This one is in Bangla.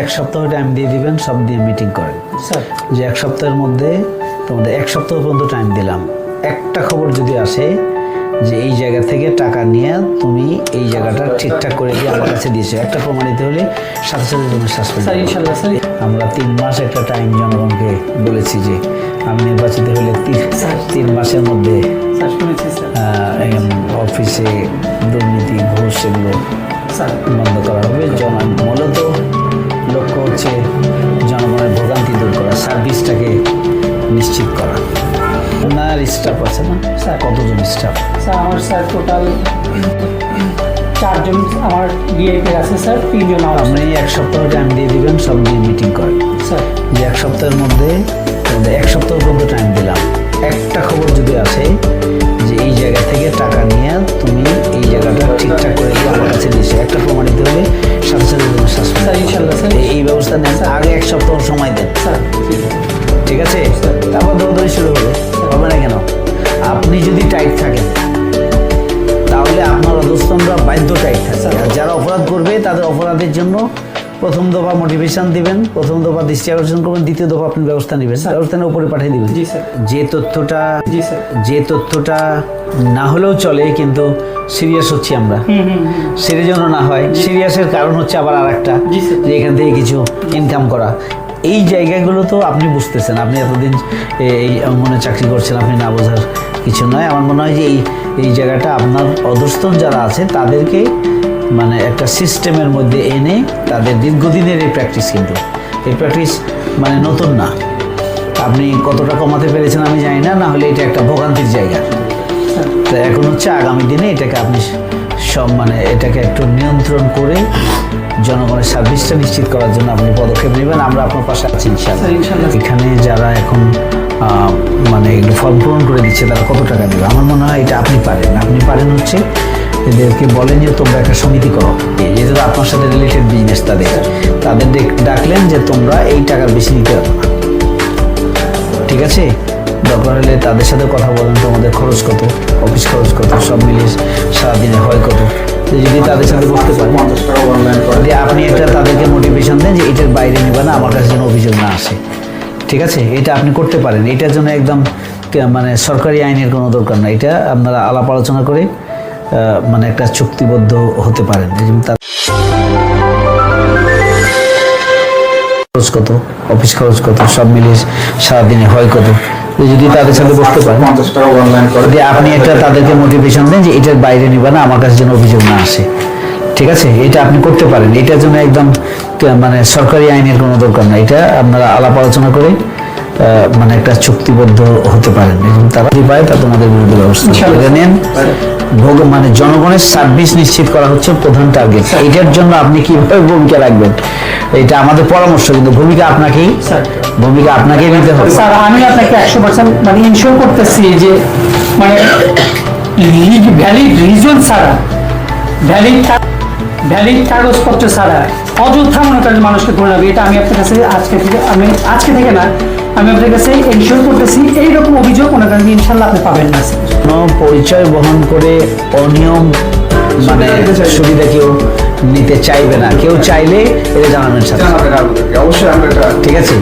এক সপ্তাহ টাইম দিয়ে দিবেন, সব দিয়ে মিটিং করেন স্যার। যে এক সপ্তাহের মধ্যে তোমাদের এক সপ্তাহ পর্যন্ত টাইম দিলাম, একটা খবর যদি আসে যে এই জায়গা থেকে টাকা নিয়ে তুমি এই জায়গাটা ঠিকঠাক করে দিয়ে আমার কাছে দিয়েছো, একটা প্রমাণিত হলে সাথে সাথে তুমি সাসপেন্ড। স্যার ইনশাল্লাহ স্যার। আমরা 3 মাস একটা টাইম জনগণকে বলেছি যে আমি নির্বাচিত হলে 3 মাসের মধ্যে স্যার শুনেছি স্যার। অফিসে দুর্নীতি ঘুষ এগুলো স্যার বন্ধ করা হবে। মূলত লক্ষ্য হচ্ছে জনগণের ভোগান্তি দূর করা, সার্ভিসটাকে নিশ্চিত করা। আপনার স্টাফ আছে না স্যার? কতজন স্টাফ? স্যার আমার স্যার টোটাল 4 জন আমার ডিআইপি আছে স্যার, 3 জন আমার। আপনি এক সপ্তাহ টাইম দিয়ে দিবেন, সব দিয়ে মিটিং করেন স্যার যে এক সপ্তাহের মধ্যে তোমাদের এক সপ্তাহ পর্যন্ত টাইম দিলাম, একটা খবর যদি আসে যে এই জায়গা থেকে টাকা নিয়ে তুমি এই জায়গাটা ঠিকঠাক করে দিয়ে আমার কাছে দিয়েছো, একটা প্রমাণিত হলে সাথে সাথে তুমি সাসপেন্ড। স্যার ইনশাল্লাহ স্যার। এই ব্যবস্থা নেন, আগে এক সপ্তাহ সময় দেন, স্যার ঠিক আছে? তারপর দৌড়দৌড়ি শুরু হবে না কেন? আপনি যদি টাইট থাকেন তাহলে আপনার অধস্তনরা বাধ্য টাইট থাকে, আর যারা অপরাধ করবে তাদের অপরাধের জন্য প্রথম দফা মোটিভেশন দিবেন, প্রথম দফা দৃষ্টি আকর্ষণ করবেন, দ্বিতীয় দফা আপনি ব্যবস্থা নেবেন, ব্যবস্থা নিয়ে উপরে পাঠিয়ে দিবেন। জি স্যার। যে তথ্যটা না হলেও চলে, কিন্তু সিরিয়াস হচ্ছি আমরা, সেটা যেন না হয়। সিরিয়াসের কারণ হচ্ছে আবার আর একটা, জি স্যার। যে এখান থেকে কিছু ইনকাম করা। এই জায়গাগুলো তো আপনি বুঝতেছেন, আপনি এতদিন এই অঙ্গনে চাকরি করছেন, আপনি না বোঝার কিছু নয়। আমার মনে হয় যে এই জায়গাটা আপনার অধস্তন যারা আছে তাদেরকে মানে একটা সিস্টেমের মধ্যে এনে তাদের দীর্ঘদিনের এই প্র্যাকটিস, কিন্তু এই প্র্যাকটিস মানে নতুন না। আপনি কতটা কমাতে পেরেছেন আমি জানি না, না হলে এটা একটা ভোগান্তির জায়গা। তো এখন হচ্ছে আগামী দিনে এটাকে আপনি সব মানে এটাকে একটু নিয়ন্ত্রণ করে জনগণের সার্ভিসটা নিশ্চিত করার জন্য আপনি পদক্ষেপ নেবেন। আমরা আপনার পাশে আছি ইনশাআল্লাহ। এখানে যারা এখন মানে এগুলো ফর্ম পূরণ করে দিচ্ছে তারা কত টাকা দেবে? আমার মনে হয় এটা আপনি পারেন হচ্ছে এদেরকে বলেন যে তোমরা একটা সমিতি করো, যেহেতু আপনার সাথে রিলেটেড বিজনেস তাদের ডাকলেন যে তোমরা এই টাকার বেশি নিতে পারো না, ঠিক আছে? দরকার হলে তাদের সাথে কথা বলেন, তোমাদের খরচ কত, অফিস খরচ কত, সব মিলিয়ে সারাদিনে হয় কত। যদি তাদের সাথে বসতে পারেন, যে আপনি এটা তাদেরকে মোটিভেশন দেন যে এটার বাইরে নেবে না, আমার কাছে যেন অভিযোগ না আসে, ঠিক আছে? এটা আপনি করতে পারেন। এটার জন্য একদম মানে সরকারি আইনের কোনো দরকার না, এটা আপনারা আলাপ আলোচনা করে মানে একটা চুক্তিবদ্ধ হতে পারেন। খরচ কত, অফিস খরচ কত, সব মিলিয়ে সারাদিনে হয় কত। যদি তাদের সাথে বসতে পারেন, যে আপনি একটা তাদেরকে মোটিভেশন দেন যে এটার বাইরে নেবে না, আমার কাছে যেন অভিযোগ না আসে, ঠিক আছে? এটা আপনি করতে পারেন। এটার জন্য একদম মানে সরকারি আইনের কোনো দরকার না, এটা আপনারা আলাপ আলোচনা করে মানে একটা চুক্তিবদ্ধ হতে পারেন। তারা যদি পায় তা তোমাদের বিরুদ্ধে ব্যবস্থা নেন। মানে জনগণের সার্ভিস নিশ্চিত করা হচ্ছে প্রধান টার্গেট। এটার জন্য আপনি কিভাবে ভূমিকা রাখবেন এটা আমাদের পরামর্শ, কিন্তু ভূমিকা আপনাকেই নিতে হবে। স্যার আমি আপনাকে 100% মানে ইনশিওর করতেছি যে মানে ভ্যালিড রিজন ছাড়া, ভ্যালিড কাগজপত্র ছাড়া অযথা মনে করেন মানুষকে ধরে নেবে, এটা আমি আপনার কাছে আজকে থেকে না, আমি আপনার কাছে ইনশিওর করতেছি এইরকম অভিযোগ মনে করেন ইনশাল্লাহ আপনি পাবেন না। কোনো পরিচয় বহন করে অনিয়ম মানে সুবিধা কেউ নিতে চাইবে না, কেউ চাইলে এটা জানাবেন সাথে, অবশ্যই আমরা ঠিক আছে?